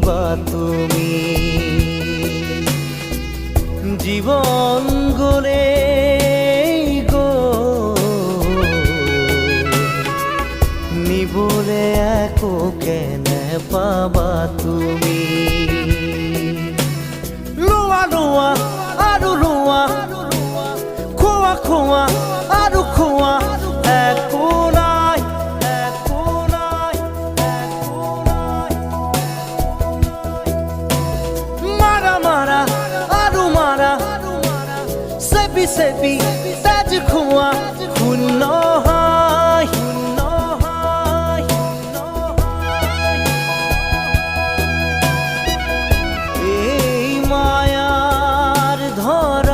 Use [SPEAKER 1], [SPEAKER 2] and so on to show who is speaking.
[SPEAKER 1] বা তুমি জীবন গলে গো নিবলে একো কেনে পাবা তুমি লোয়া লোয়া আৰু লোয়া খোৱা খোৱা আৰু খোৱা একো নাই একো নাই একো নাই মাৰা মাৰা আৰু মাৰা চেপি চেপি তেজ খোৱা শূন্য